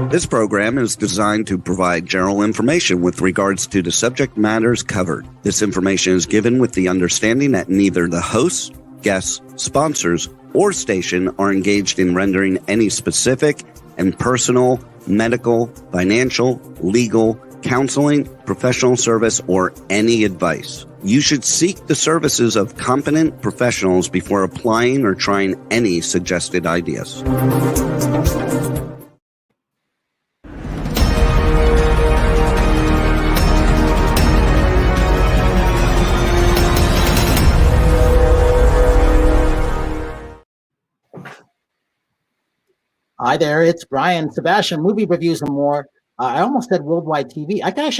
This program is designed to provide general information with regards to the subject matters covered. This information is given with the understanding that neither the hosts, guests, sponsors, or station are engaged in rendering any specific and personal, medical, financial, legal, counseling, professional service, or any advice. You should seek the services of competent professionals before applying or trying any suggested ideas. Hi there, it's Brian Sebastian, movie reviews and more. I almost said worldwide TV. I can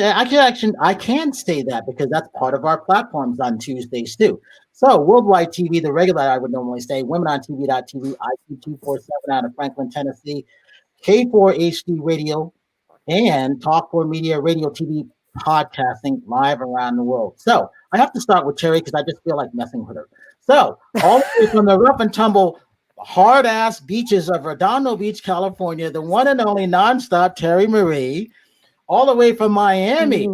say that because that's part of our platforms on Tuesdays too. So worldwide TV, the regular I would normally say, WomenOnTV.tv, IQ247 out of Franklin, Tennessee, K4HD Radio, and Talk4 Media Radio TV podcasting live around the world. So I have to start with Terri because I just feel like messing with her. So all the way from the rough and tumble hard-ass beaches of Redondo Beach, California, the one and only nonstop Terri Marie, all the way from Miami,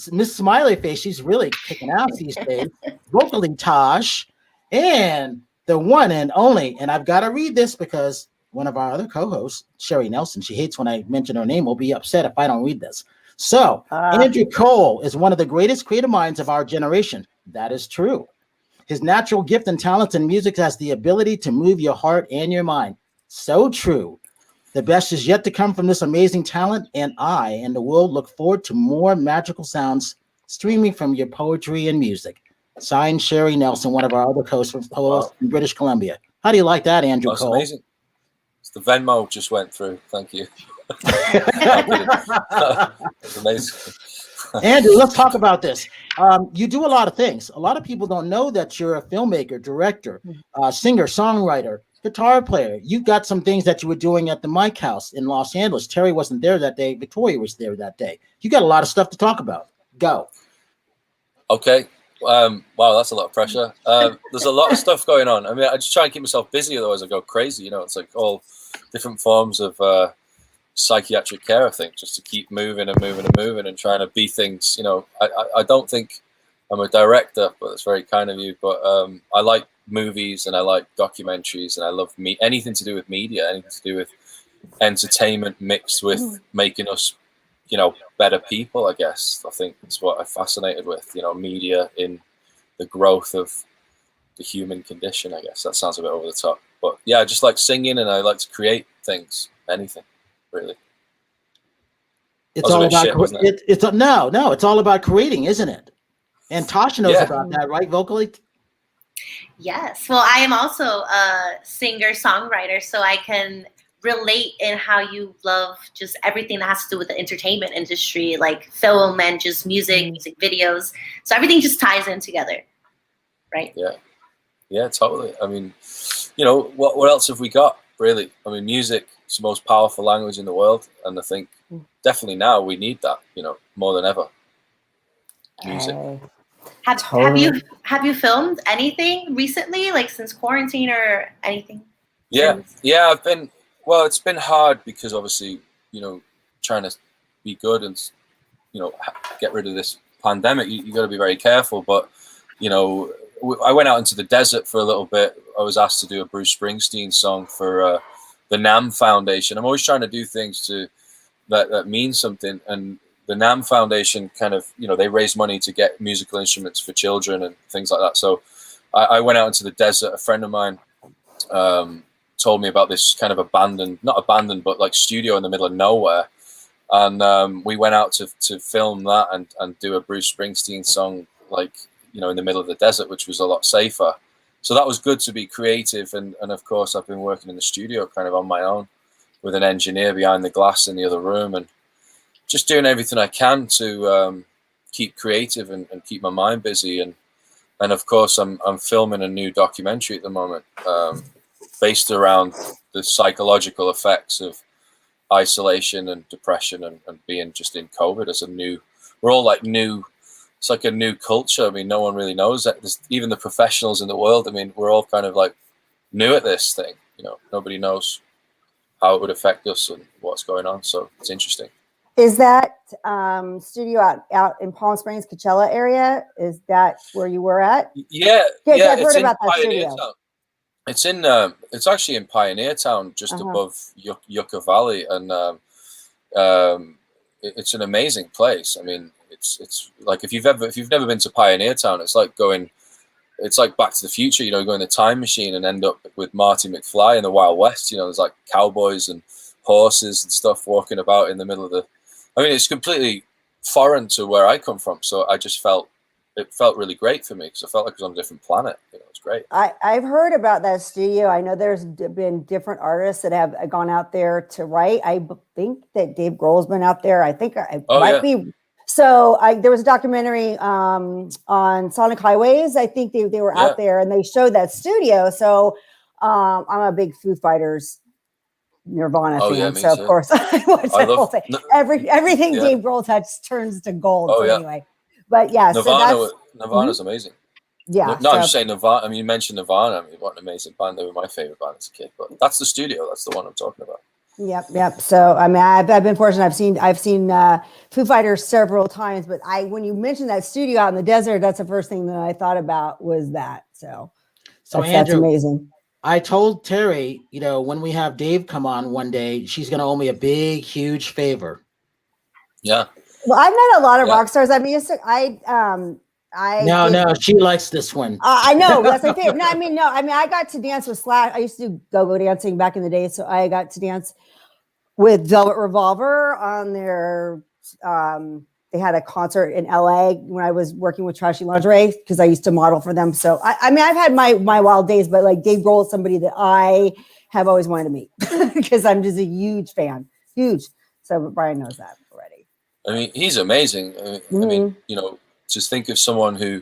Miss Smiley Face, she's really kicking ass these days, vocally Tosh, and the one and only, and I've got to read this because one of our other co-hosts, Sherry Nelson, she hates when I mention her name, will be upset if I don't read this. So, Andrew Cole is one of the greatest creative minds of our generation. That is true. His natural gift and talent in music has the ability to move your heart and your mind. So true. The best is yet to come from this amazing talent, and I and the world look forward to more magical sounds streaming from your poetry and music. Signed, Sherry Nelson, one of our other co-hosts from British Columbia. How do you like that, Andrew That's Cole? amazing. The Venmo just went through. Thank you. That's amazing. Andrew, let's talk about this. You do a lot of things. A lot of people don't know that you're a filmmaker, director, singer, songwriter, guitar player. You've got some things that you were doing at the Mike House in Los Angeles. Terri wasn't there that day. Victoria was there that day. You got a lot of stuff to talk about. Go. Okay. Wow, that's a lot of pressure. There's a lot of stuff going on. I mean, I just try and keep myself busy, otherwise I go crazy. You know, it's like all different forms of psychiatric care, I think, just to keep moving and moving and moving and trying to be things. You know, I don't think I'm a director, but that's very kind of you. But I like movies and I like documentaries and I love anything to do with media, anything to do with entertainment mixed with making us, you know, better people, I guess. I think that's what I'm fascinated with, you know, media in the growth of the human condition, I guess. That sounds a bit over the top. But yeah, I just like singing and I like to create things, anything. Really, it's all about it's all about creating, isn't it? And Tasha knows about that, right? Vocally. Yes. Well, I am also a singer songwriter, so I can relate in how you love just everything that has to do with the entertainment industry, like film and just music videos. So everything just ties in together, right? Yeah, totally. I mean, you know, what else have we got? Really, I mean, music. It's the most powerful language in the world, and I think definitely now we need that, you know, more than ever. Music. Have you filmed anything recently, like since quarantine or anything? Yeah, I've been. Well, it's been hard because obviously, you know, trying to be good and, you know, get rid of this pandemic. You got to be very careful. But, you know, I went out into the desert for a little bit. I was asked to do a Bruce Springsteen song for the NAM Foundation. I'm always trying to do things that mean something, and the NAM Foundation kind of, you know, they raise money to get musical instruments for children and things like that. So I went out into the desert. A friend of mine told me about this kind of not abandoned, but like studio in the middle of nowhere. And we went out to film that and do a Bruce Springsteen song, like, you know, in the middle of the desert, which was a lot safer. So that was good to be creative. And of course, I've been working in the studio kind of on my own with an engineer behind the glass in the other room and just doing everything I can to keep creative and keep my mind busy. And of course, I'm filming a new documentary at the moment based around the psychological effects of isolation and depression and being just in COVID as we're all like new. It's like a new culture. I mean, no one really knows that. Even the professionals in the world, I mean, we're all kind of like new at this thing. You know, nobody knows how it would affect us and what's going on. So it's interesting. Is that studio out in Palm Springs, Coachella area? Is that where you were at? Yeah, I've heard about that studio. Town. It's in it's actually in Pioneer Town, just above Yucca Valley, and it's an amazing place. I mean, it's like if you've never been to Pioneer Town, it's like Back to the Future, you know, go in the time machine and end up with Marty McFly in the Wild West. You know, there's like cowboys and horses and stuff walking about in the middle of the. I mean, it's completely foreign to where I come from, so I just felt really great for me because I felt like I was on a different planet. You know, it's great. I've heard about that studio. I know there's been different artists that have gone out there to write. I think that Dave Grohl's been out there. I think it might be. So there was a documentary on Sonic Highways. I think they were out there and they showed that studio. So I'm a big Foo Fighters, Nirvana fan. So of course I watch that whole thing. Everything Dave Grohl touches turns to gold. Anyway. But yeah, Nirvana's amazing. Yeah. No, I'm just saying Nirvana. I mean, you mentioned Nirvana. I mean, what an amazing band. They were my favorite band as a kid. But that's the studio. That's the one I'm talking about. Yep. So I mean, I've been fortunate. I've seen Foo Fighters several times. But when you mentioned that studio out in the desert, that's the first thing that I thought about was that. So Andrew, that's amazing. I told Terri, you know, when we have Dave come on one day, she's going to owe me a big, huge favor. Yeah. Well, I've met a lot of rock stars. I mean, No, she likes this one. I know. That's my favorite. No, I mean, I got to dance with Slash. I used to do go-go dancing back in the day. So I got to dance with Velvet Revolver on their, they had a concert in LA when I was working with Trashy Lingerie because I used to model for them. So I mean, I've had my wild days, but like Dave Grohl is somebody that I have always wanted to meet because I'm just a huge fan. Huge. So Brian knows that already. I mean, he's amazing. I mean, you know, just think of someone who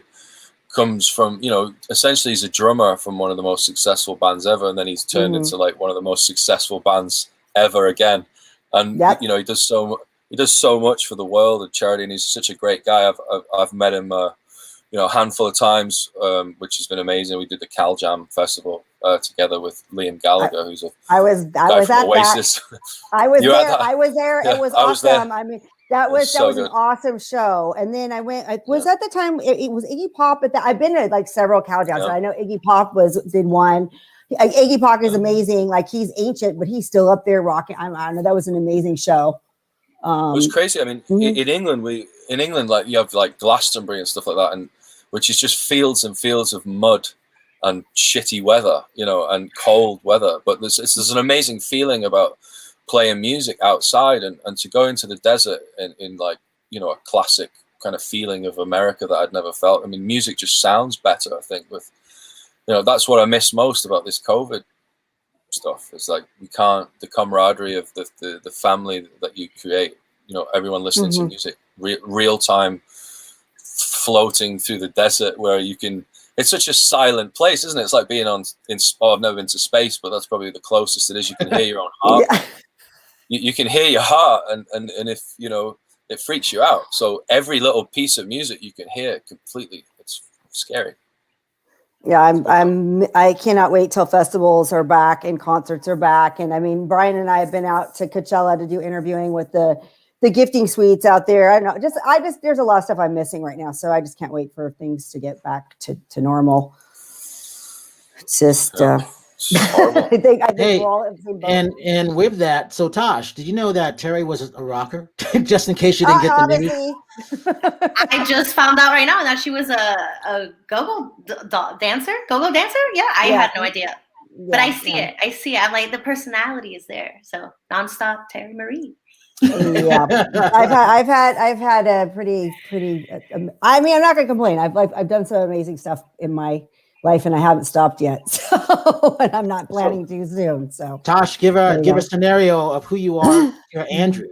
comes from, you know, essentially he's a drummer from one of the most successful bands ever, and then he's turned into like one of the most successful bands ever again. And you know, he does so much for the world and charity, and he's such a great guy. I've met him, you know, a handful of times, which has been amazing. We did the Cal Jam Festival together with Liam Gallagher, who's a I was at Oasis. That. I was there. That? I was there. Yeah, it was awesome. I mean. That was so an awesome show. And then I went, was at the time, it was Iggy Pop at that. I've been to like several Cal Jams. So I know Iggy Pop did one. Iggy Pop is amazing. Like he's ancient, but he's still up there rocking. I don't know. That was an amazing show. It was crazy. I mean, in England, like you have like Glastonbury and stuff like that, and which is just fields and fields of mud and shitty weather, you know, and cold weather. But there's an amazing feeling about playing music outside and to go into the desert in like, you know, a classic kind of feeling of America that I'd never felt. I mean, music just sounds better, I think, with, you know, that's what I miss most about this COVID stuff. It's like the camaraderie of the family that you create, you know, everyone listening to music, real time floating through the desert where you can, it's such a silent place, isn't it? It's like being I've never been to space, but that's probably the closest it is. You can hear your own heart. You can hear your heart, and if you know, it freaks you out. So every little piece of music you can hear completely. It's scary. Yeah, I cannot wait till festivals are back and concerts are back. And I mean, Brian and I have been out to Coachella to do interviewing with the gifting suites out there. I know, there's a lot of stuff I'm missing right now. So I just can't wait for things to get back to normal. It's just. I think we're all in the same boat. And with that, so Tosh, did you know that Terri was a rocker? Just in case you didn't get the news. I just found out right now that she was a go-go dancer. Go-go dancer? Yeah, I had no idea. But I see it. I'm like, the personality is there. So nonstop Terri Marie. Yeah, I've had a pretty. I mean, I'm not gonna complain. I've done some amazing stuff in my life, and I haven't stopped yet. So, and I'm not planning to soon. So, Tosh, give a scenario of who you are. You're Andrew.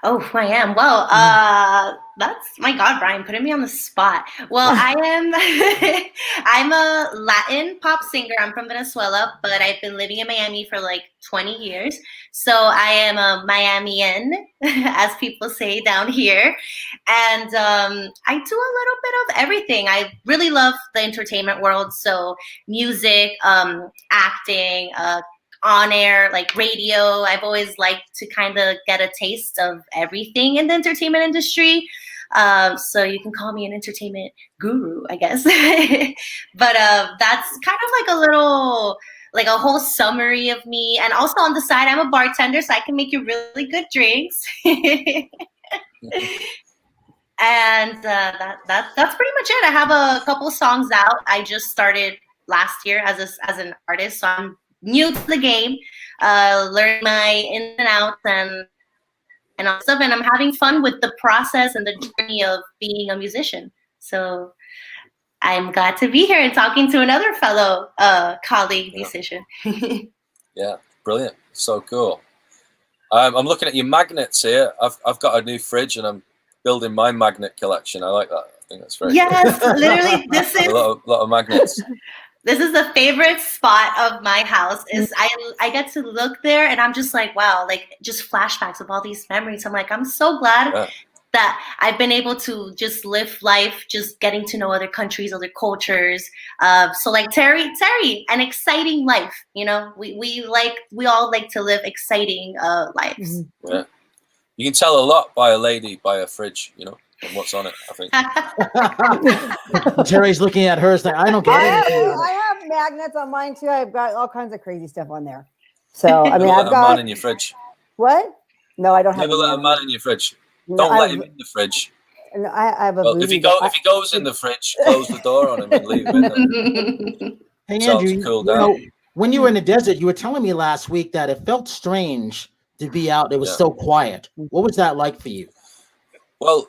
Oh, who I am. Well, that's my God, Brian, putting me on the spot. Well, I'm a Latin pop singer. I'm from Venezuela, but I've been living in Miami for like 20 years. So I am a Miamian, as people say down here. And I do a little bit of everything. I really love the entertainment world. So music, acting, on air, like radio. I've always liked to kind of get a taste of everything in the entertainment industry. So you can call me an entertainment guru, I guess. But that's kind of like a little, like a whole summary of me. And also on the side, I'm a bartender, so I can make you really good drinks. And that's pretty much it. I have a couple songs out. I just started last year as an artist, so I'm new to the game, learning my ins and outs and all stuff, and I'm having fun with the process and the journey of being a musician. So I'm glad to be here and talking to another fellow colleague musician. Yeah, brilliant. So cool. I'm looking at your magnets here. I've got a new fridge and I'm building my magnet collection. I like that. I think that's very cool. Literally, this is a lot of magnets. This is the favorite spot of my house. Is I get to look there and I'm just like, wow, like just flashbacks of all these memories. I'm like, I'm so glad that I've been able to just live life, just getting to know other countries, other cultures. So like Terri, an exciting life. You know, we all like to live exciting lives. Yeah, you can tell a lot by a lady by a fridge. You know. And what's on it, I think. Terry's looking at hers like, I don't get it. I have magnets on mine too. I've got all kinds of crazy stuff on there. So I mean, I've got a man in your fridge. What? No, I don't have. Never let a man in your fridge. Don't let him in the fridge. No, I have a. Well, if he goes in the fridge, close the door on him and leave him in there. Hey Andrew, cool down. When you were in the desert, you were telling me last week that it felt strange to be out. It was so quiet. What was that like for you? Well,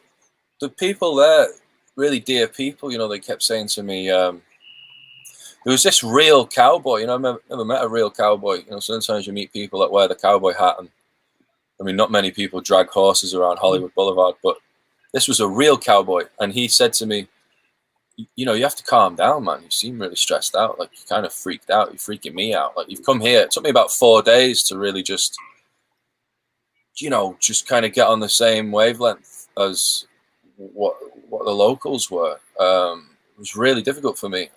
the people there, really dear people, you know, they kept saying to me, there was this real cowboy, you know, I've never met a real cowboy. You know, sometimes you meet people that wear the cowboy hat, and I mean, not many people drag horses around Hollywood Boulevard, but this was a real cowboy. And he said to me, you know, you have to calm down, man. You seem really stressed out. Like, you're kind of freaked out. You're freaking me out. Like, you've come here. It took me about 4 days to really just, you know, just kind of get on the same wavelength as what the locals were. It was really difficult for me.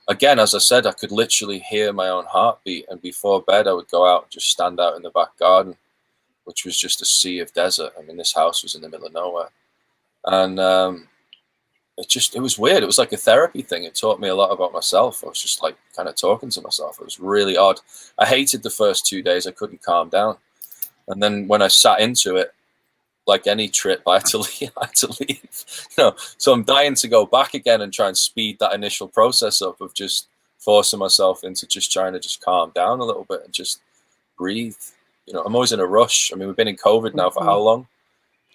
Again, as I said, I could literally hear my own heartbeat, and before bed I would go out and just stand out in the back garden, which was just a sea of desert. I mean, this house was in the middle of nowhere, and it was weird. It was like a therapy thing. It taught me a lot about myself. I was just like kind of talking to myself. It was really odd. I hated the first 2 days. I couldn't calm down, and then when I sat into it, like any trip, I had to leave. You know, so I'm dying to go back again and try and speed that initial process up of just forcing myself into just trying to just calm down a little bit and just breathe. You know, I'm always in a rush. I mean, we've been in COVID now for how long?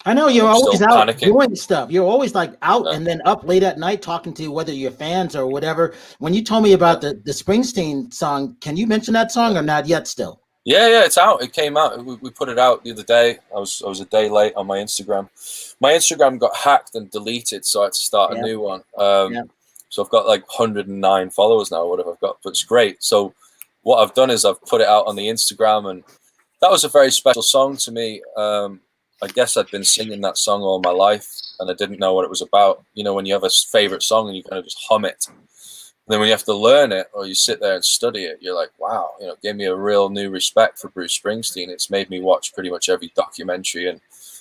I know you're always out doing stuff. You're always like out and then up late at night talking to whether you're fans or whatever. When you told me about the Springsteen song, can you mention that song or not yet still? Yeah, it's out. It came out. We put it out the other day. I was a day late on my Instagram. My Instagram got hacked and deleted, so I had to start a new one. So I've got like 109 followers now, or whatever I've got, but it's great. So what I've done is I've put it out on the Instagram, and that was a very special song to me. I guess I'd been singing that song all my life, and I didn't know what it was about. You know, when you have a favorite song and you kind of just hum it. And then when you have to learn it or you sit there and study it, you're like, wow, you know, it gave me a real new respect for Bruce Springsteen. It's made me watch pretty much every documentary, and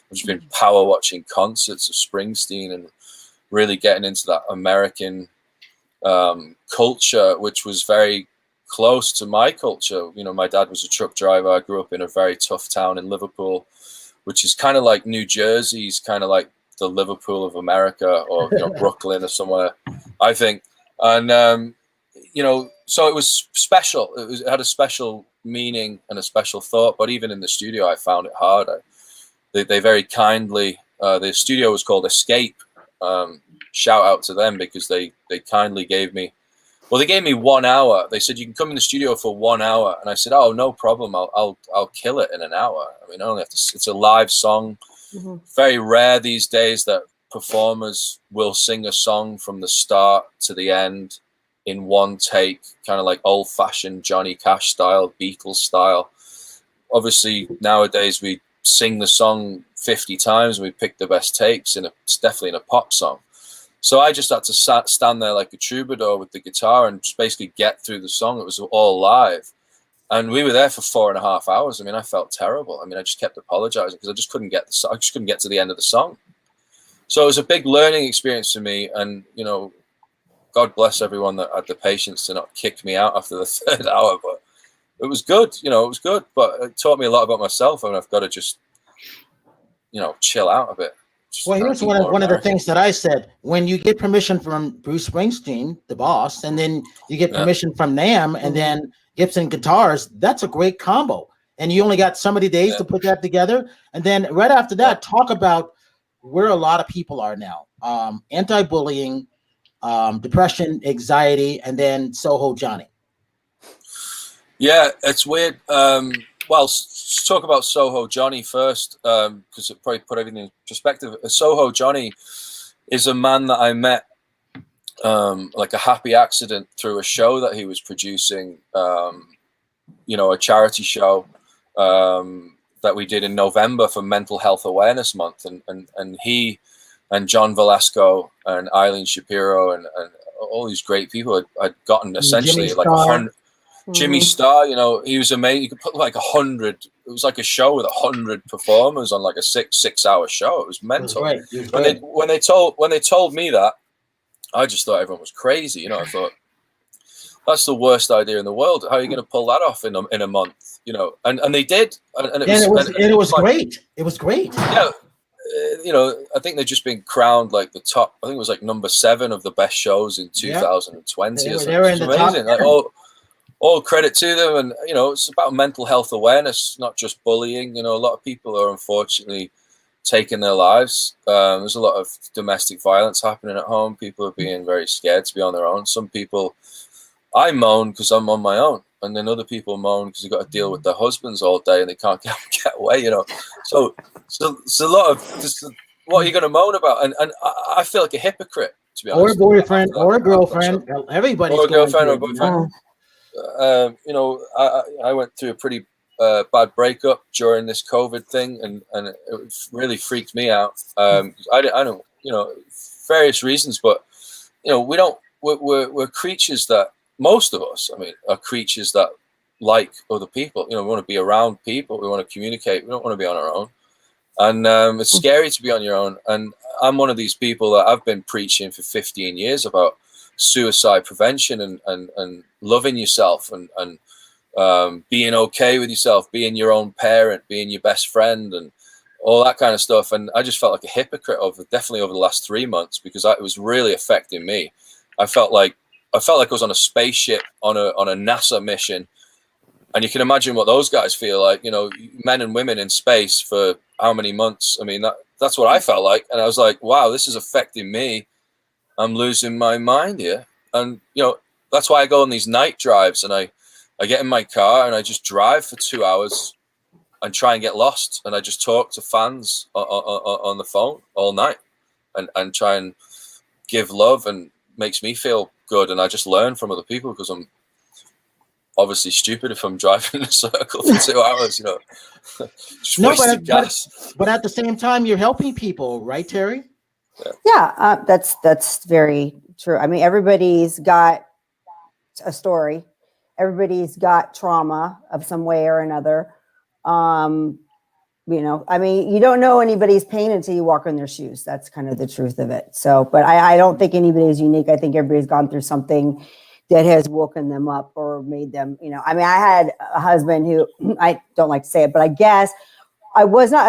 I've just been power watching concerts of Springsteen and really getting into that American culture, which was very close to my culture. You know, my dad was a truck driver. I grew up in a very tough town in Liverpool, which is kind of like New Jersey's kind of like the Liverpool of America, or, you know, Brooklyn or somewhere, I think. And, you know, so it was special. It had a special meaning and a special thought. But even in the studio, I found it hard. They very kindly, the studio was called Escape. Shout out to them, because they kindly gave me, well, they gave me 1 hour. They said, you can come in the studio for 1 hour. And I said, oh, no problem. I'll kill it in an hour. I mean, I only have to, it's a live song. Very rare these days that performers will sing a song from the start to the end in one take, kind of like old-fashioned Johnny Cash style, Beatles style. Obviously, nowadays we sing the song 50 times and we pick the best takes, and it's definitely in a pop song. So I just had to stand there like a troubadour with the guitar and just basically get through the song. It was all live. And we were there for 4.5 hours. I mean, I felt terrible. I mean, I just kept apologizing because I just couldn't get to the end of the song. So it was a big learning experience for me. And, you know, God bless everyone that had the patience to not kick me out after the 3rd hour. But it was good. You know, it was good. But it taught me a lot about myself. I mean, I've got to just, you know, chill out a bit. Well, here's one of the things that I said. When you get permission from Bruce Springsteen, the boss, and then you get permission from NAMM, and then Gibson Guitars, that's a great combo. And you only got so many days to put that together. And then right after that, talk about where a lot of people are now. Anti-bullying, depression, anxiety, and then Soho Johnny. Yeah, it's weird. Well, let's talk about Soho Johnny first, because it probably put everything in perspective. Soho Johnny is a man that I met like a happy accident through a show that he was producing, you know, a charity show that we did in November for Mental Health Awareness Month. And he and John Velasco and Eileen Shapiro and all these great people had gotten essentially like 100. Jimmy Starr, you know, he was amazing. You could put like 100. It was like a show with 100 performers on like a six-hour show. It was mental. It was great. When they told me that, I just thought everyone was crazy. You know, I thought that's the worst idea in the world. How are you going to pull that off in a month? You know, and they did, and it was like, great. It was great. Yeah, you know, I think they've just been crowned like the top. I think it was like number 7 of the best shows in 2020. They were in the top 10. Like, all credit to them. And, you know, it's about mental health awareness, not just bullying. You know, a lot of people are unfortunately taking their lives. There's a lot of domestic violence happening at home. People are being very scared to be on their own. Some people, I moan because I'm on my own. And then other people moan because they've got to deal with their husbands all day and they can't get away, you know. So it's a lot of just, what are you going to moan about? And I feel like a hypocrite, to be honest. Or a boyfriend, or a girlfriend. Everybody's or a girlfriend or a boyfriend. You know, I went through a pretty bad breakup during this COVID thing, and it really freaked me out. I don't, you know, various reasons, but you know, we're creatures that, most of us, I mean, are creatures that like other people. You know, we want to be around people. We want to communicate. We don't want to be on our own. And it's scary to be on your own. And I'm one of these people that I've been preaching for 15 years about suicide prevention and loving yourself and being okay with yourself, being your own parent, being your best friend, and all that kind of stuff. And I just felt like a hypocrite definitely over the last 3 months, because it was really affecting me. I felt like I was on a spaceship on a NASA mission, and you can imagine what those guys feel like. You know, men and women in space for how many months? I mean, that's what I felt like, and I was like, wow, this is affecting me. I'm losing my mind here. And, you know, that's why I go on these night drives, and I get in my car and I just drive for 2 hours and try and get lost. And I just talk to fans on the phone all night and try and give love, and makes me feel good. And I just learn from other people, because I'm obviously stupid if I'm driving in a circle for 2 hours, you know. Just wasting gas. But at the same time, you're helping people, right, Terry? Yeah, that's very true. I mean, everybody's got a story. Everybody's got trauma of some way or another. You know, I mean, you don't know anybody's pain until you walk in their shoes. That's kind of the truth of it. So, but I don't think anybody is unique. I think everybody's gone through something that has woken them up or made them, you know. I mean, I had a husband who, I don't like to say it, but I guess I wasn't,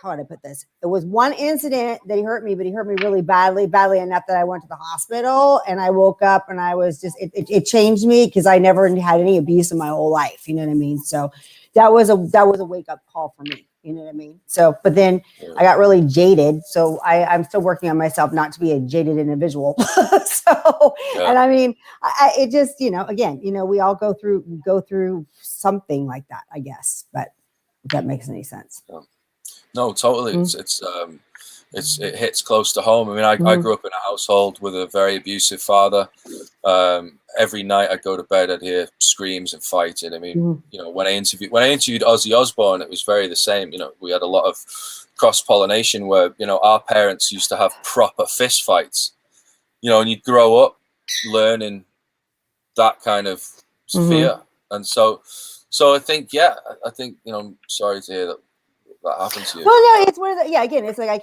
how would I put this? It was one incident that he hurt me, but he hurt me really badly enough that I went to the hospital, and I woke up and I was just, it changed me, because I never had any abuse in my whole life. You know what I mean? So that was a wake up call for me. You know what I mean? So, but then I got really jaded. So I'm still working on myself not to be a jaded individual. And I mean, it just, you know, again, you know, we all go through something like that, I guess, but if that makes any sense. No, totally. It hits close to home. I mean, I grew up in a household with a very abusive father. Every night I'd go to bed, I'd hear screams and fighting. I mean, you know, when I interviewed Ozzy Osbourne, it was very the same. You know, we had a lot of cross-pollination where, you know, our parents used to have proper fist fights, you know, and you'd grow up learning that kind of fear. And so I think, I'm sorry to hear that happened to you. Well, no, it's one of the, again, it's like I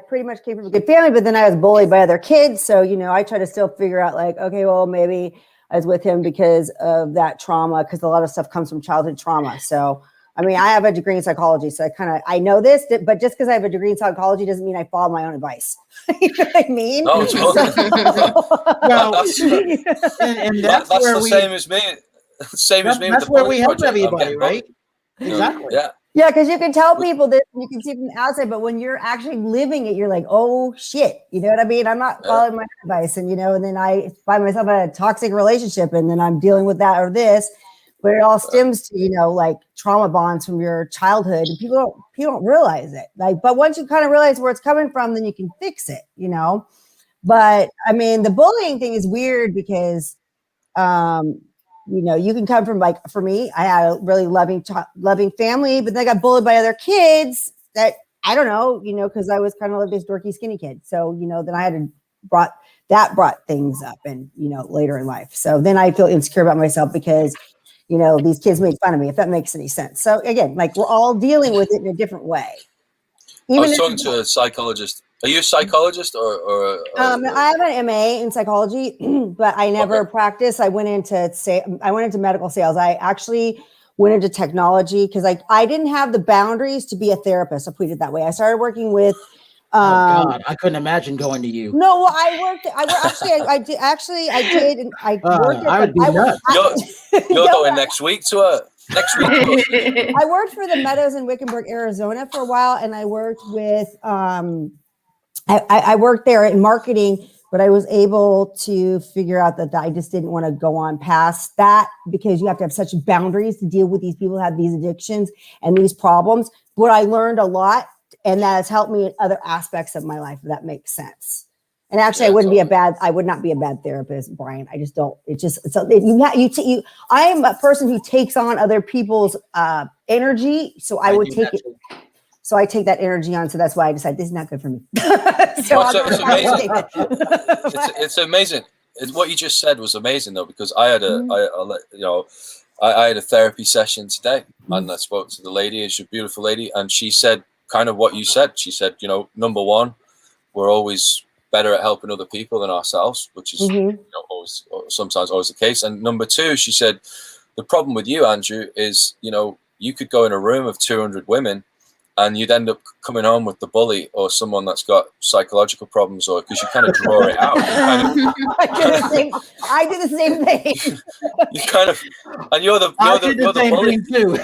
pretty much came from a good family, but then I was bullied by other kids. So, I try to still figure out like, okay, well, maybe I was with him because of that trauma, because a lot of stuff comes from childhood trauma. So, I have a degree in psychology, so I know this, but just because I have a degree in psychology doesn't mean I follow my own advice. You know what I mean? No, and that's the where same as me. Same as me. That's where we help everybody, right? Exactly. Yeah. Yeah, because you can tell people this, you can see from the outside, but when you're actually living it, you're like, oh shit, you know what I mean? I'm not following my advice, and and then I find myself in a toxic relationship, and then I'm dealing with that or this. But it all stems to, like trauma bonds from your childhood, and people don't realize it. But once you kind of realize where it's coming from, then you can fix it, But the bullying thing is weird because, you can come from, like, for me, I had a really loving family, but then I got bullied by other kids that I don't know, because I was kind of like this dorky skinny kid. So, then I had to brought things up, and later in life. So then I feel insecure about myself because these kids made fun of me, if that makes any sense. So again, like, we're all dealing with it in a different way. I was talking to a psychologist. Are you a psychologist or I have an MA in psychology, but I never practiced. I went into medical sales. I actually went into technology because I didn't have the boundaries to be a therapist. I'll put it that way. I started working with oh God, I couldn't imagine going to you. No, well, I worked. I did. And I worked. I would be nuts. You're going next week to a next week. I worked for the Meadows in Wickenburg, Arizona, for a while, and I worked with. I worked there in marketing, but I was able to figure out that I just didn't want to go on past that because you have to have such boundaries to deal with these people who have these addictions and these problems. But I learned a lot. And that has helped me in other aspects of my life, if that makes sense. And actually, I would not be a bad therapist, Brian. I just don't. I am a person who takes on other people's energy. So I would take it. So I take that energy on. So that's why I decided this is not good for me. It's amazing. It's amazing. What you just said was amazing, though, because I had I had a therapy session today, and I spoke to the lady. She's a beautiful lady, and she said kind of what you said. She said, number one, we're always better at helping other people than ourselves, which is sometimes always the case. And number two, she said, the problem with you, Andrew, is you could go in a room of 200 women and you'd end up coming home with the bully or someone that's got psychological problems, or because you kind of draw it out. I do the same thing. You kind of, and you're the bully too.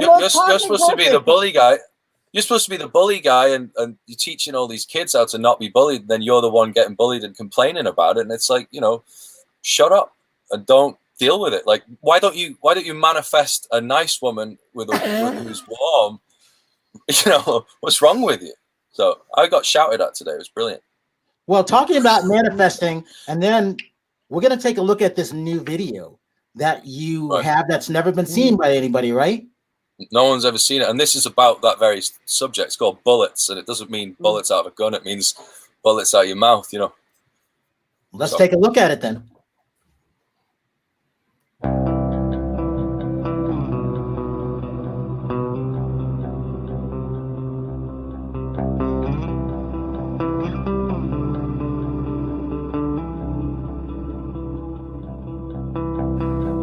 You're supposed to be the bully guy. You're supposed to be the bully guy, and you're teaching all these kids how to not be bullied. Then you're the one getting bullied and complaining about it. And it's like, shut up and don't deal with it. Like, why don't you manifest a nice woman who's warm? What's wrong with you? So I got shouted at today. It was brilliant. Well, talking about manifesting, and then we're going to take a look at this new video that you have that's never been seen by anybody, right? No one's ever seen it. And this is about that very subject. It's called bullets. And it doesn't mean bullets out of a gun. It means bullets out of your mouth, Let's take a look at it then.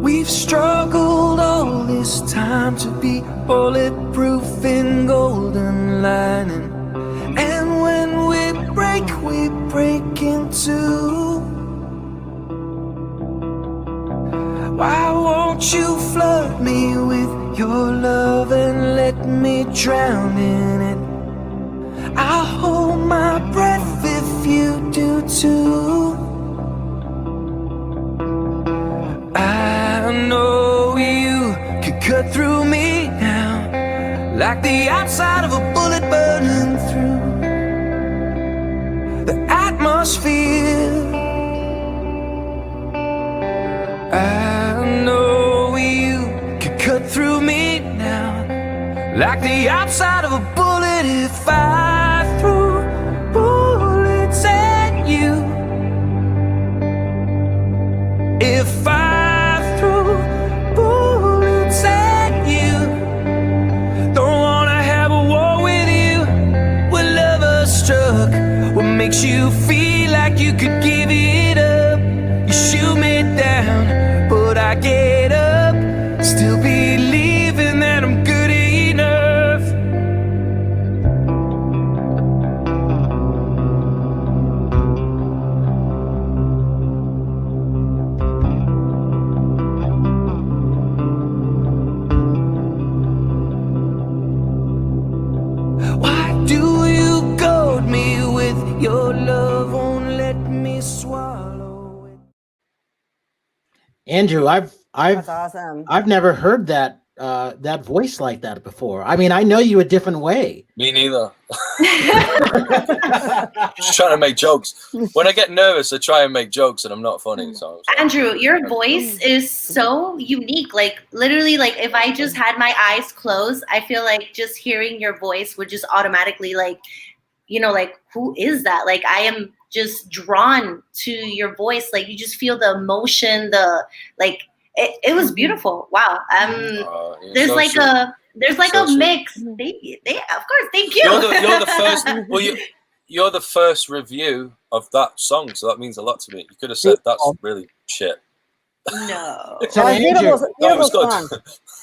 We've struggled all this time to be bulletproof in golden lining. And when we break in two. Why won't you flood me with your love and let me drown in it? I'll hold my breath if you do too. I know you could cut through me now, like the outside of a bullet burning through the atmosphere. I know you could cut through me now, like the outside of a bullet if I threw bullets at you. If I threw Your love won't let me swallow it. Andrew, That's awesome. I've never heard that that voice like that before. I mean, I know you a different way. Me neither. Just trying to make jokes. When I get nervous, I try and make jokes, and I'm not funny. So Andrew, your voice is so unique. Like literally, like if I just had my eyes closed, I feel like just hearing your voice would just automatically like, you know, like who is that? Like I am just drawn to your voice. Like you just feel the emotion, the like. It was beautiful. Wow. There's so like sweet. There's like so a mix. Thank you. Of course. Thank you. You're the first. Well, you're the first review of that song, so that means a lot to me. You could have said that's really shit. No. So Andrew,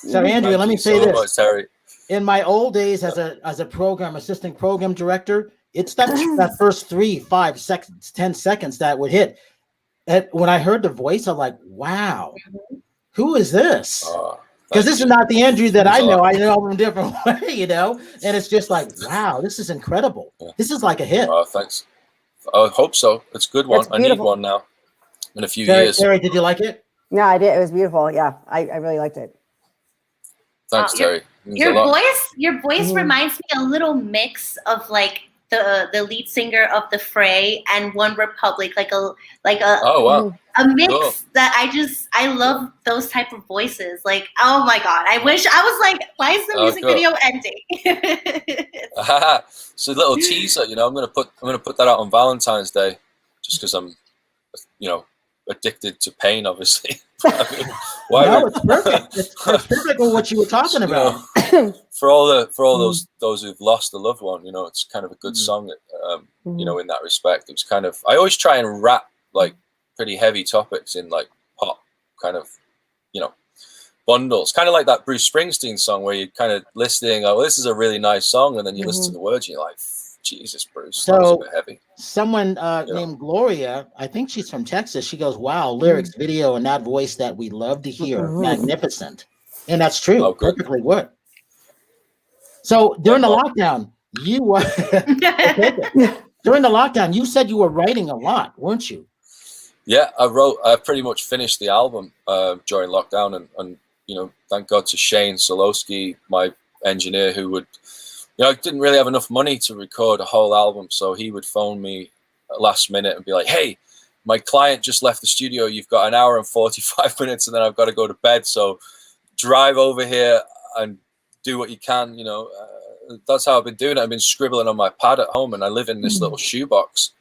So Andrew, let me say this. Much, Terri. In my old days as a assistant program director, it's that first 3, 5 seconds, 10 seconds that would hit. And when I heard the voice, I'm like, wow, who is this? Because this is not the Andrew that I know. I know him a different way, you know? And it's just like, wow, this is incredible. Yeah. This is like a hit. Thanks. I hope so. It's a good one. I need one now in a few years. Terri, did you like it? Yeah, I did. It was beautiful. Yeah, I really liked it. Thanks, Terri. Your voice reminds me a little mix of like the lead singer of The Fray and One Republic, like a a mix that I love those type of voices. Like, oh my God, I wish I was like, why is the music video ending? It's a little teaser, you know. I'm gonna put that out on Valentine's Day, just because I'm, you know, addicted to pain, obviously. I mean, it's perfect. It's perfect with what you were talking about. For all those who've lost a loved one, you know, it's kind of a good song. You know, in that respect, it was kind of. I always try and wrap like pretty heavy topics in like pop kind of, you know, bundles. Kind of like that Bruce Springsteen song where you're kind of listening. Oh, this is a really nice song, and then you listen to the words, and you're like, Jesus, Bruce, that was a bit heavy. Someone named Gloria, I think she's from Texas. She goes, "Wow, lyrics, video, and that voice that we love to hear, magnificent." And that's true. Oh, perfectly good. So during the lockdown, during the lockdown, you said you were writing a lot, weren't you? Yeah, I pretty much finished the album during lockdown, and you know, thank God to Shane Solowski, my engineer, who would. You know, I didn't really have enough money to record a whole album, so he would phone me at last minute and be like, "Hey, my client just left the studio. You've got an hour and 45 minutes, and then I've got to go to bed. So drive over here and do what you can." You know, that's how I've been doing it. I've been scribbling on my pad at home, and I live in this little shoebox.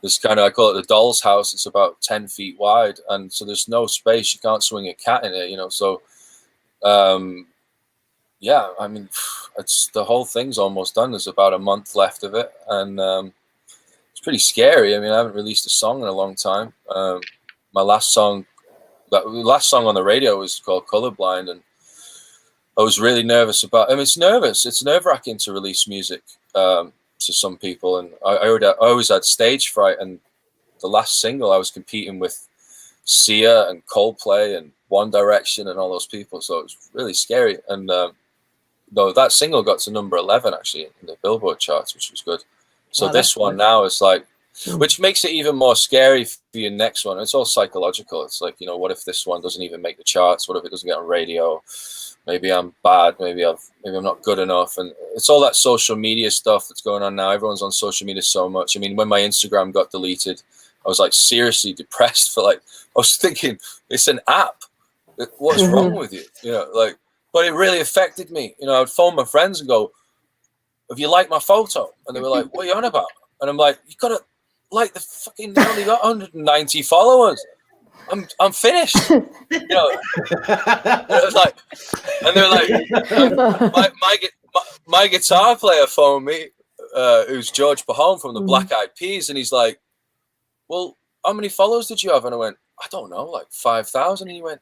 This kind of, I call it the doll's house. It's about 10 feet wide, and so there's no space. You can't swing a cat in it, you know. So, yeah, I mean, it's the whole thing's almost done. There's about a month left of it, and it's pretty scary. I mean, I haven't released a song in a long time. My last song on the radio was called Colorblind, and I was really nervous about. I mean, it's nerve-wracking to release music to some people, and I always had stage fright. And the last single, I was competing with Sia and Coldplay and One Direction and all those people, so it was really scary. And no, that single got to number 11 actually in the Billboard charts, which was good. So this one now is like, which makes it even more scary for your next one. It's all psychological. It's like, you know, what if this one doesn't even make the charts? What if it doesn't get on radio? Maybe I'm bad. Maybe I'm not good enough. And it's all that social media stuff that's going on now. Everyone's on social media so much. I mean, when my Instagram got deleted, I was like seriously depressed for like, I was thinking, it's an app. What's wrong with you? You know, like, but it really affected me. You know, I'd phone my friends and go, "Have you liked my photo?" And they were like, "What are you on about?" And I'm like, "You gotta like the fucking. They only got 190 followers. I'm finished." You know, and it was like, and they're like, my guitar player phoned me, who's George Pahone from the Black Eyed Peas, and he's like, "Well, how many followers did you have?" And I went, "I don't know, like 5,000." And he went,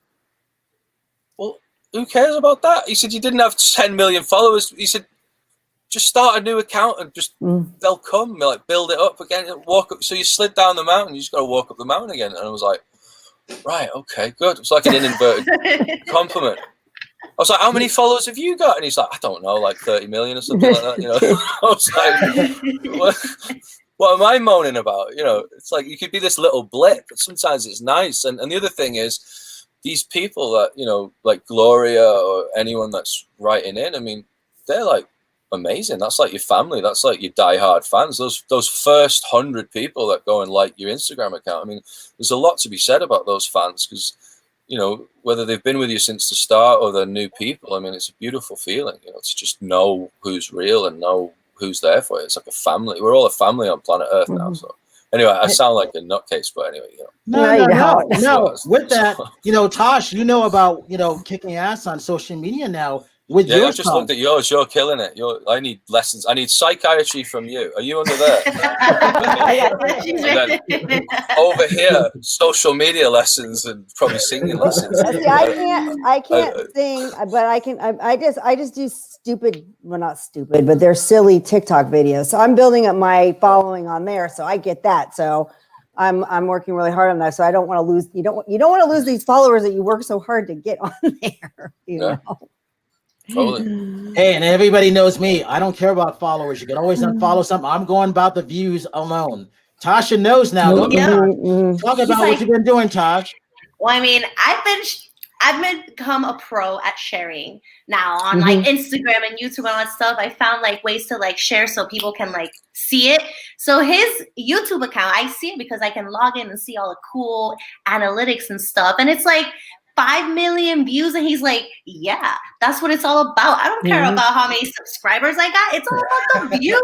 "Well, who cares about that?" He said, "You didn't have 10 million followers." He said, "Just start a new account and just they'll come, like build it up again, and walk up." So you slid down the mountain, you just got to walk up the mountain again. And I was like, right, okay, good. It's like an inverted compliment. I was like, "How many followers have you got?" And he's like, "I don't know, like 30 million or something like that." You know, I was like, what am I moaning about? You know, it's like you could be this little blip, but sometimes it's nice. And the other thing is, these people that, you know, like Gloria or anyone that's writing in, I mean, they're like amazing. That's like your family. That's like your diehard fans. Those first 100 people that go and like your Instagram account. I mean, there's a lot to be said about those fans, because, you know, whether they've been with you since the start or they're new people, I mean, it's a beautiful feeling, you know, to just know who's real and know who's there for you. It's like a family. We're all a family on planet Earth now. So anyway, I sound like a nutcase, but anyway, you know. No. With that, you know, Tosh, you know about, you know, kicking ass on social media now. With yeah, your I just looked at yours. You're killing it. I need lessons. I need psychiatry from you. Are you under there? And then over here, social media lessons and probably singing lessons. See, I can't sing, but I just do stupid, well, not stupid, but they're silly TikTok videos. So I'm building up my following on there. So I get that. So I'm working really hard on that. So I don't want to lose. You don't want to lose these followers that you work so hard to get on there. You know. Totally. Hey, and everybody knows me. I don't care about followers. You can always unfollow something. I'm going about the views alone. Tasha knows now. Talk about what you've been doing, Tosh. Well, I mean, I've become a pro at sharing now on like Instagram and YouTube and all that stuff. I found like ways to like share so people can like see it. So his YouTube account, I see it because I can log in and see all the cool analytics and stuff. And it's like 5 million views, and he's like, yeah, that's what it's all about. I don't care about how many subscribers I got. It's all about the views.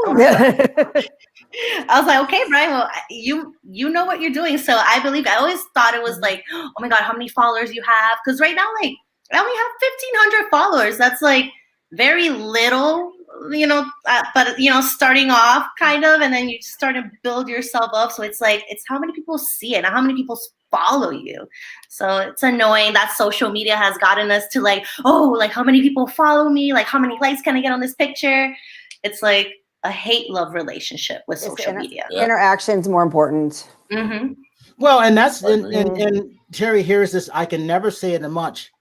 I was like, okay, Brian, well, you know what you're doing. So I always thought it was like, oh my God, how many followers you have? Because right now, like, I only have 1,500 followers. That's like very little, you know, but, you know, starting off kind of, and then you start to build yourself up. So it's like, it's how many people see it and how many people follow you. So it's annoying that social media has gotten us to like, oh, like how many people follow me? Like how many likes can I get on this picture? It's like a hate-love relationship with social media. Interaction's more important. Well, and that's and Terry, here's this. I can never say it much.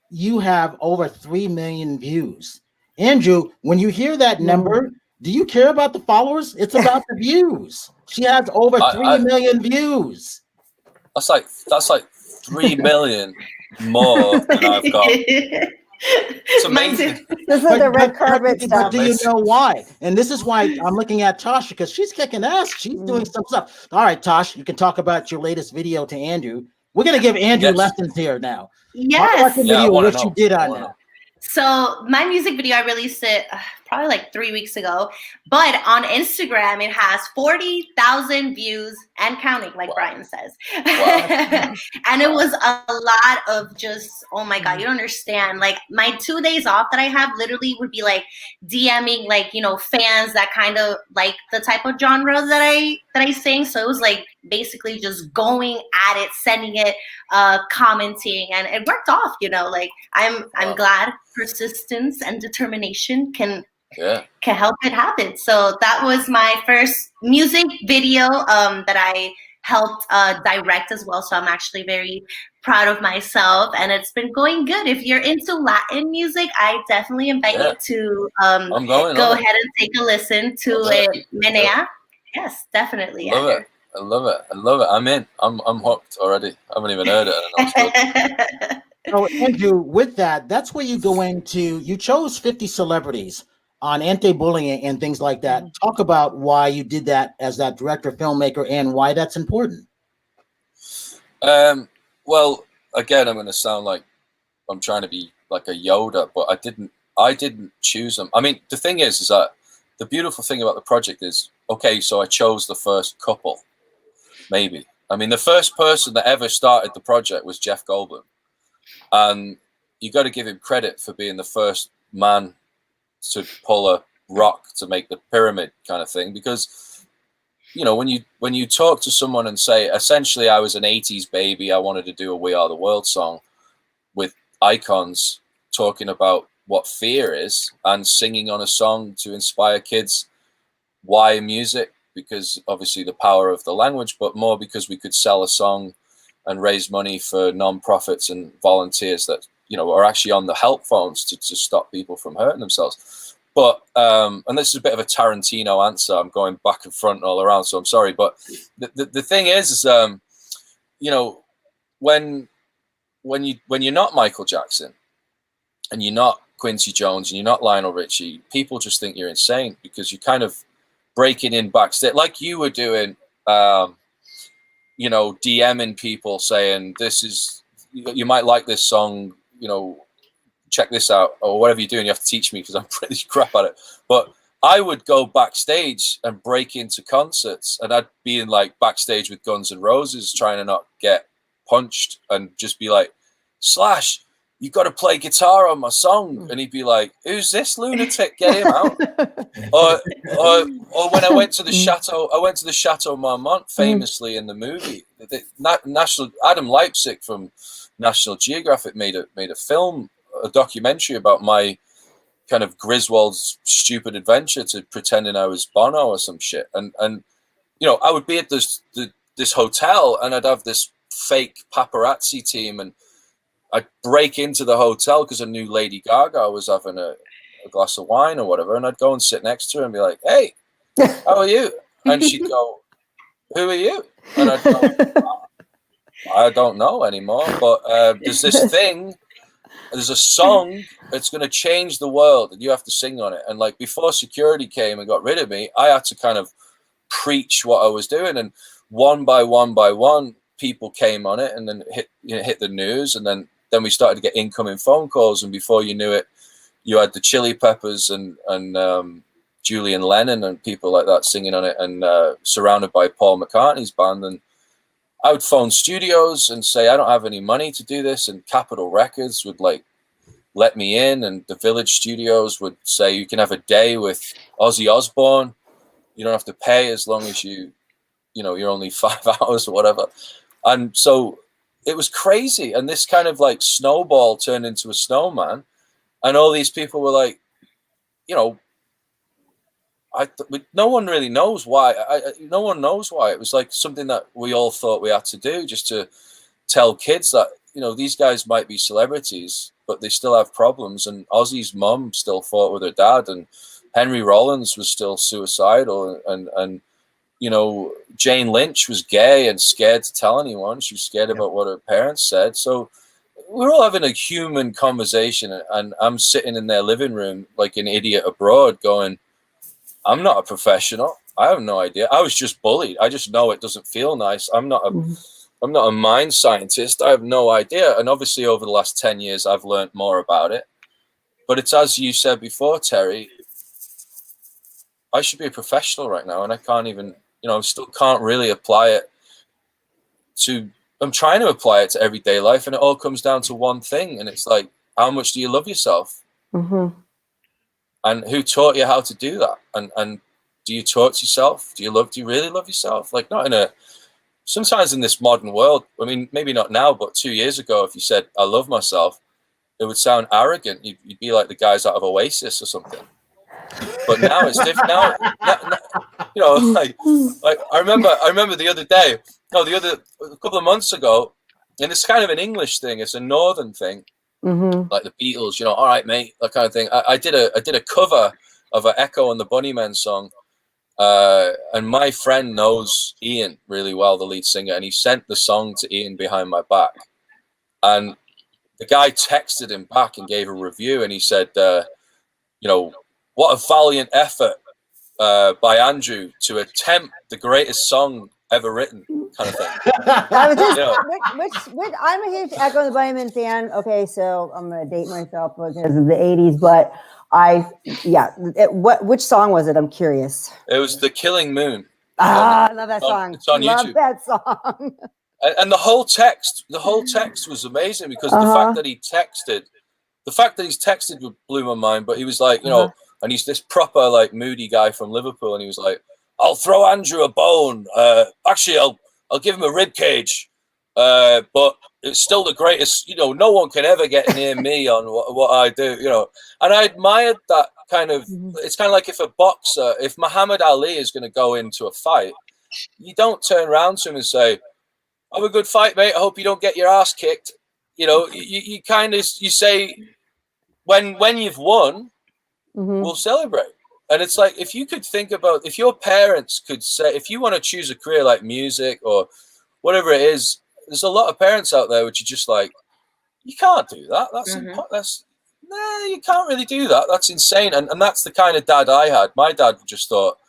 You have over 3 million views. Andrew, when you hear that number, do you care about the followers? It's about the views. She has over 3 million views. That's like 3 million more than I've got. It's amazing. This is the red carpet stuff. Do you know why? And this is why I'm looking at Tasha, because she's kicking ass. She's doing some stuff. All right, Tosh, you can talk about your latest video to Andrew. We're gonna give Andrew lessons here now. Yes. Talk about the video, what you did on that. So my music video, I released it probably like 3 weeks ago, but on Instagram, it has 40,000 views and counting, like Brian says. Wow. And it was a lot of just, oh my God, you don't understand. Like my 2 days off that I have literally would be like DMing, like, you know, fans that kind of like the type of genre that I sing. So it was like basically just going at it, sending it, commenting, and it worked off, you know, like I'm glad persistence and determination can help it happen. So that was my first music video that I helped direct as well. So I'm actually very proud of myself, and it's been going good. If you're into Latin music, I definitely invite you to go ahead and take a listen to it. Renee. Yes, definitely. I love it. I'm in. I'm hooked already. I haven't even heard it. So Andrew, with that's where you go into. You chose 50 celebrities on anti-bullying and things like that. Talk about why you did that as that director, filmmaker, and why that's important. Well, again, I'm going to sound like I'm trying to be like a Yoda, but I didn't choose them. I mean, the thing is that the beautiful thing about the project is, okay, so I chose the first couple, maybe. I mean, the first person that ever started the project was Jeff Goldblum. And you got to give him credit for being the first man to pull a rock to make the pyramid kind of thing, because, you know, when you talk to someone and say, essentially, I was an 80s baby, I wanted to do a We Are the World song with icons talking about what fear is and singing on a song to inspire kids. Why music? Because obviously the power of the language, but more because we could sell a song and raise money for non-profits and volunteers that, you know, are actually on the help phones to stop people from hurting themselves. But and this is a bit of a Tarantino answer. I'm going back and front and all around, so I'm sorry. But the thing is you know, when you're not Michael Jackson and you're not Quincy Jones and you're not Lionel Richie, people just think you're insane because you're kind of breaking in backstage like you were doing, you know, DMing people saying this is, you might like this song, you know, check this out, or whatever you're doing. You have to teach me because I'm pretty crap at it. But I would go backstage and break into concerts, and I'd be in like backstage with Guns N' Roses trying to not get punched and just be like, Slash, you got to play guitar on my song. And he'd be like, who's this lunatic? Get him out. or when I went to the Chateau Marmont, famously in the movie, National Adam Leipzig from National Geographic made a film, a documentary about my kind of Griswold's stupid adventure to pretending I was Bono or some shit. And you know, I would be at this hotel and I'd have this fake paparazzi team, and I'd break into the hotel because I knew Lady Gaga was having a glass of wine or whatever, and I'd go and sit next to her and be like, hey, how are you? And she'd go, who are you? And I'd go, I don't know anymore, but there's this thing, there's a song that's going to change the world and you have to sing on it. And like before security came and got rid of me, I had to kind of preach what I was doing, and one by one people came on it and then hit the news, and then we started to get incoming phone calls, and before you knew it, you had the Chili Peppers and Julian Lennon and people like that singing on it, and surrounded by Paul McCartney's band. And I would phone studios and say, I don't have any money to do this, and Capitol Records would like let me in, and the Village Studios would say you can have a day with Ozzy Osbourne. You don't have to pay as long as you know, you're only 5 hours or whatever. And so it was crazy. And this kind of like snowball turned into a snowman. And all these people were like, you know, no one really knows why. No one knows why. It was like something that we all thought we had to do just to tell kids that, you know, these guys might be celebrities, but they still have problems. And Ozzy's mum still fought with her dad, and Henry Rollins was still suicidal, and you know, Jane Lynch was gay and scared to tell anyone. She was scared about what her parents said. So we're all having a human conversation, and I'm sitting in their living room like an idiot abroad going, I'm not a professional. I have no idea. I was just bullied. I just know it doesn't feel nice. I'm not a mind scientist. I have no idea. And obviously over the last 10 years, I've learned more about it. But it's as you said before, Terry, I should be a professional right now, and I can't even, you know, I still can't really apply it to, I'm trying to apply it to everyday life, and it all comes down to one thing. And it's like, how much do you love yourself? Mm-hmm. And who taught you how to do that? And do you talk to yourself? Do you really love yourself? Like, not in a, sometimes in this modern world, I mean, maybe not now, but 2 years ago, if you said, I love myself, it would sound arrogant. You'd be like the guys out of Oasis or something. But now it's different. Now, you know, like I remember the other day, a couple of months ago, and it's kind of an English thing. It's a northern thing, like the Beatles. You know, all right, mate, that kind of thing. I did a cover of an Echo and the Bunnymen song, and my friend knows Ian really well, the lead singer, and he sent the song to Ian behind my back, and the guy texted him back and gave a review, and he said, you know, what a valiant effort by Andrew to attempt the greatest song ever written, kind of thing. I was just, you know. which I'm a huge Echo and the Bunnymen fan. Okay, so I'm going to date myself because of the 80s, but which song was it? I'm curious. It was The Killing Moon. I love that song. It's on YouTube. Love that song. And the whole text was amazing, because the fact that he's texted blew my mind. But he was like, you know, and he's this proper like moody guy from Liverpool, and he was like, I'll throw Andrew a bone. Actually, I'll give him a rib cage. But it's still the greatest. You know, no one can ever get near me on what I do. You know, and I admired that kind of. It's kind of like if Muhammad Ali is going to go into a fight, you don't turn around to him and say, have a good fight, mate. I hope you don't get your ass kicked. You know, you kind of, you say, when you've won, we'll celebrate. And it's like, if you could think about, if your parents could say, if you want to choose a career like music or whatever it is, there's a lot of parents out there which are just like, you can't do that. You can't really do that. That's insane. And that's the kind of dad I had. My dad just thought,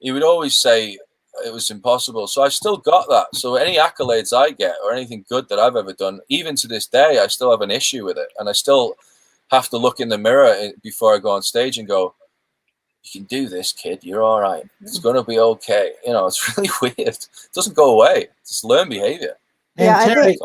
he would always say it was impossible. So I still got that. So any accolades I get or anything good that I've ever done, even to this day, I still have an issue with it. And I still have to look in the mirror before I go on stage and go, you can do this, kid. You're all right. It's going to be okay. You know, it's really weird. It doesn't go away. Just learn behavior. And Yeah, Terri,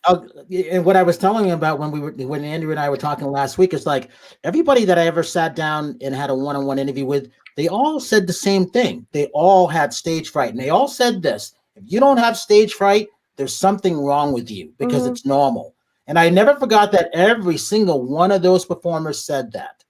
I think, and what I was telling you about when Andrew and I were talking last week is like everybody that I ever sat down and had a one-on-one interview with, they all said the same thing. They all had stage fright, and they all said this: if you don't have stage fright, there's something wrong with you because it's normal. And I never forgot that every single one of those performers said that.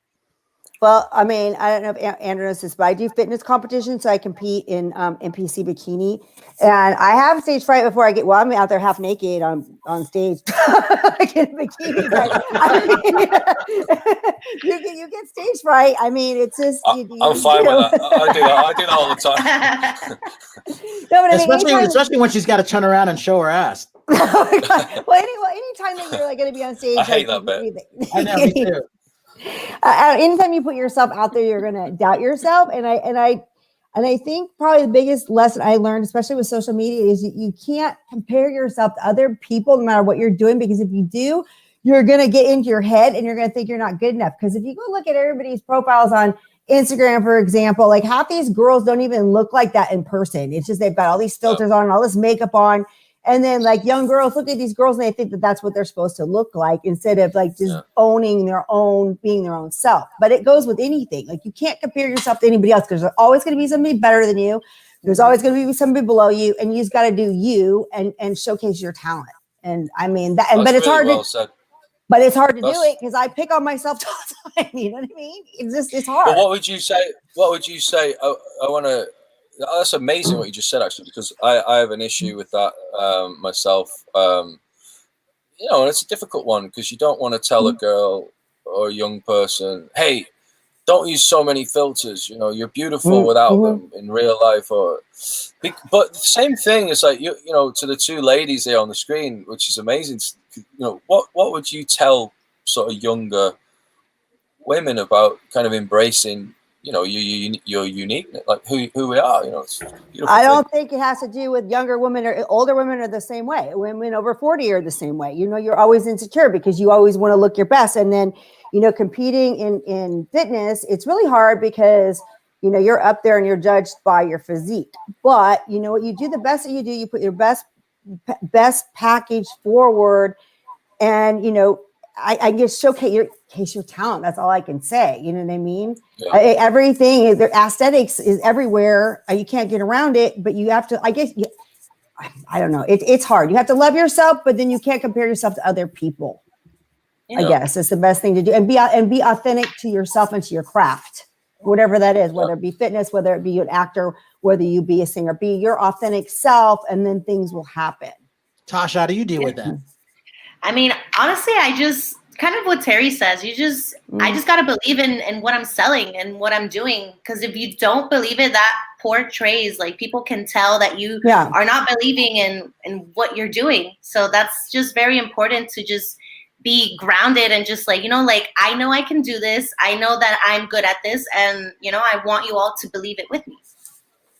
well, I mean, I don't know if Andrew knows this, but I do fitness competitions. So I compete in NPC bikini, and I have stage fright before I get. Well, I'm out there half naked on stage, like in a bikini. But, I mean, you get stage fright. I mean, it's just. I'm fine with that. I do that. I do that all the time. No, but I mean, Especially when she's got to turn around and show her ass. Oh my God. Well, anytime that you're like going to be on stage, I hate that bit. I know, me too. Anytime you put yourself out there, you're going to doubt yourself. And I think probably the biggest lesson I learned, especially with social media, is you can't compare yourself to other people, no matter what you're doing, because if you do, you're going to get into your head and you're going to think you're not good enough. Because if you go look at everybody's profiles on Instagram, for example, like half these girls don't even look like that in person. It's just, they've got all these filters on and all this makeup on. And then like young girls look at these girls and they think that that's what they're supposed to look like instead of like just owning their own, being their own self. But it goes with anything. Like you can't compare yourself to anybody else because there's always going to be somebody better than you. There's always going to be somebody below you, and you just got to do you and showcase your talent. And I mean that, but it's really hard to. But it's hard to do it because I pick on myself all the time. You know what I mean? It's hard. But what would you say? I want to. That's amazing what you just said, actually, because I have an issue with that myself. And it's a difficult one because you don't want to tell a girl or a young person, hey, don't use so many filters. You're beautiful without them in real life. But the same thing is like, to the two ladies there on the screen, which is amazing. What would you tell sort of younger women about kind of embracing your uniqueness, like who we are, I don't think it has to do with younger women or older women are the same way. Women over 40 are the same way. You're always insecure because you always want to look your best. And then, competing in fitness, it's really hard because, you're up there and you're judged by your physique. But what you do, the best that you do, you put your best package forward and, I just showcase your talent. That's all I can say. You know what I mean? Yeah. Everything, their aesthetics is everywhere. You can't get around it, but you have to, I guess, I don't know. It's hard. You have to love yourself, but then you can't compare yourself to other people. I guess it's the best thing to do, and be authentic to yourself and to your craft, whatever that is, whether it be fitness, whether it be an actor, whether you be a singer, be your authentic self, and then things will happen. Tasha, how do you deal with that? I mean, honestly, I just kind of what Terri says. I just got to believe in what I'm selling and what I'm doing. Because if you don't believe it, that portrays, like people can tell that you are not believing in what you're doing. So that's just very important to just be grounded and just like, I know I can do this. I know that I'm good at this. And, I want you all to believe it with me.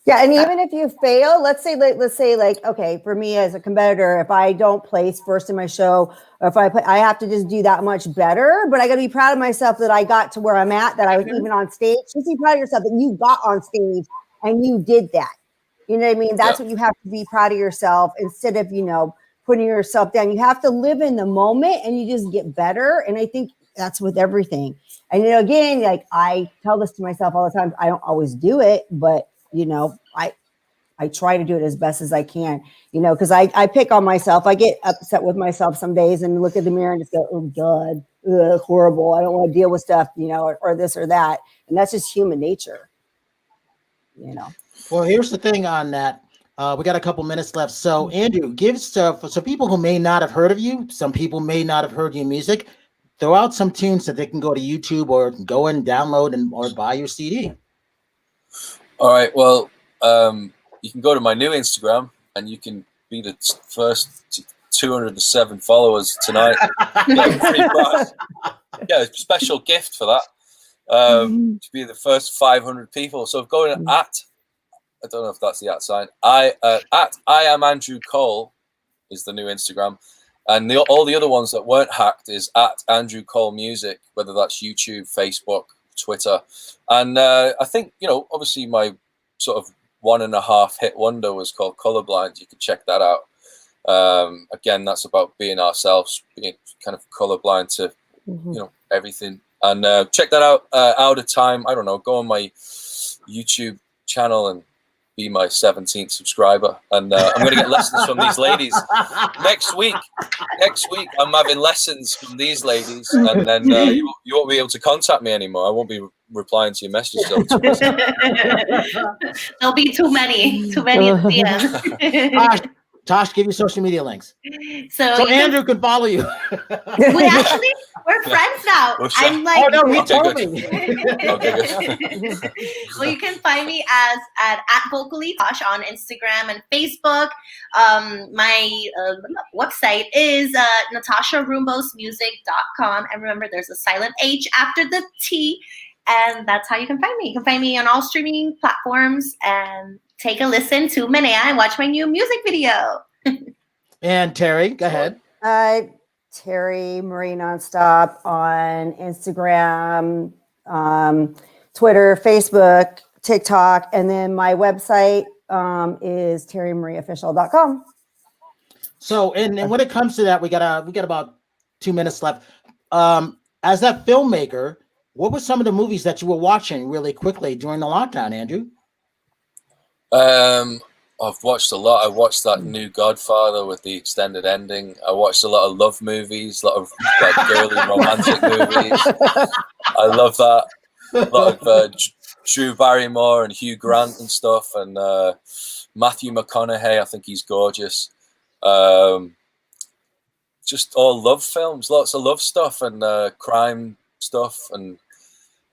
Yeah, and even if you fail, let's say okay, for me as a competitor, if I don't place first in my show, or if I have to just do that much better, but I got to be proud of myself that I got to where I'm at, that I was even on stage. Just be proud of yourself that you got on stage and you did that. You know what I mean? That's what you have to be proud of yourself instead of, putting yourself down. You have to live in the moment and you just get better. And I think that's with everything. And, again, like I tell this to myself all the time. I don't always do it, but I try to do it as best as I can, because I pick on myself. I get upset with myself some days and look at the mirror and just go, oh God, horrible. I don't want to deal with stuff, or this or that. And that's just human nature, Well, here's the thing on that. We got a couple minutes left. So Andrew, give stuff for people who may not have heard of you. Some people may not have heard your music. throw out some tunes that they can go to YouTube or go and download or buy your CD. All right. Well, you can go to my new Instagram and you can be the first 207 followers tonight. Yeah, special gift for that. To be the first 500 people. So going at, I don't know if that's the at sign. I am Andrew Cole is the new Instagram, and all the other ones that weren't hacked is at Andrew Cole Music, whether that's YouTube, Facebook, Twitter, and I think obviously my sort of 1.5 hit wonder was called Colorblind. You can check that out. Again, that's about being ourselves, being kind of colorblind to everything. And check that out. Out of time, I don't know. Go on my YouTube channel and be my 17th subscriber. And I'm going to get lessons from these ladies next week. Next week, I'm having lessons from these ladies, and then you won't be able to contact me anymore. I won't be replying to your messages. There'll be too many in the DM. Tosh, give your social media links. So Andrew can follow you. We're friends now. I'm like, oh no, he told me. Well, you can find me at vocally Tosh on Instagram and Facebook. My website is NathashaRumbosmusic.com, and remember, there's a silent H after the T, and that's how you can find me. You can find me on all streaming platforms and take a listen to Renee and watch my new music video. And Terri, go ahead. Terri Marie Nonstop on Instagram, Twitter, Facebook, TikTok, and then my website is terrimariaofficial.com. So, and when it comes to that, we got about 2 minutes left. As that filmmaker, what were some of the movies that you were watching really quickly during the lockdown, Andrew? I've watched a lot. I watched that new Godfather with the extended ending. I watched a lot of love movies, a lot of like girly romantic movies. I love that. A lot of Drew Barrymore and Hugh Grant and stuff, and Matthew McConaughey. I think he's gorgeous. Just all love films, lots of love stuff and crime stuff, and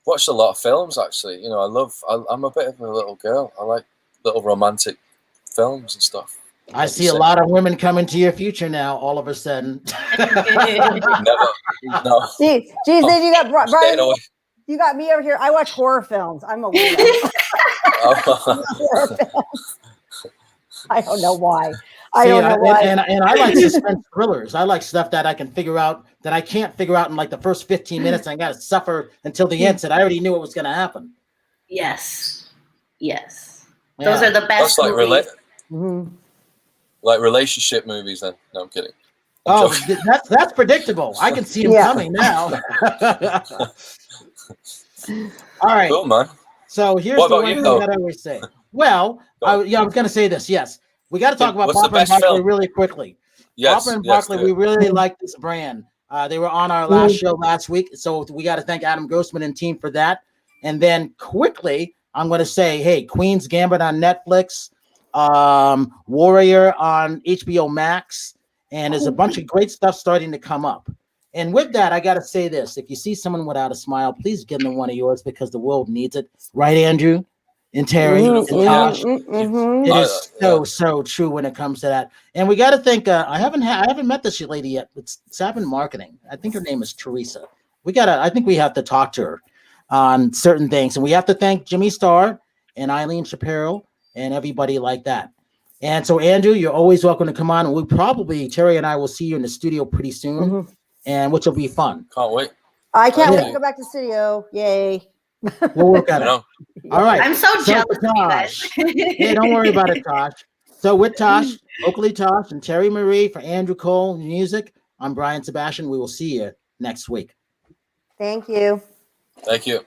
watched a lot of films actually. I'm a bit of a little girl. I like little romantic films and stuff. I see a lot of women coming to your future now all of a sudden. Never. No. Geez, then you got Brian. You got me over here. I watch horror films. I'm a weirdo. Horror films. I don't know why. And I like suspense thrillers. I like stuff that I can figure out that I can't figure out in like the first 15 minutes. I got to suffer until the end. Said I already knew what was going to happen. Yes. Those are the best. That's like like relationship movies. Then no, I'm kidding. That's predictable. I can see them coming now. All right, cool, man. So here's the one thing that I always say. Well, I was going to say this. Yes, we got to talk about Popper and Barkley really quickly. Yes, Popper and Barkley, we really like this brand. They were on our last show last week, so we got to thank Adam Grossman and team for that. And then quickly, I'm going to say, hey, Queen's Gambit on Netflix, Warrior on HBO Max, and there's a bunch of great stuff starting to come up. And with that, I got to say this. If you see someone without a smile, please give them one of yours because the world needs it. Right, Andrew and Terri and Tosh? It is so true when it comes to that. And we got to think, I haven't met this lady yet. It's Savin Marketing. I think her name is Teresa. I think we have to talk to her on certain things. And we have to thank Jimmy Starr and Eileen Shapiro and everybody like that. And so, Andrew, you're always welcome to come on. And Terri and I will see you in the studio pretty soon, and which will be fun. Can't wait. I can't wait to go back to the studio. Yay. We'll work on it. All right. I'm so jealous of you guys. Hey, don't worry about it, Tosh. So with Tosh, locally Tosh, and Terri Marie for Andrew Cole Music, I'm Brian Sebastian. We will see you next week. Thank you. Thank you.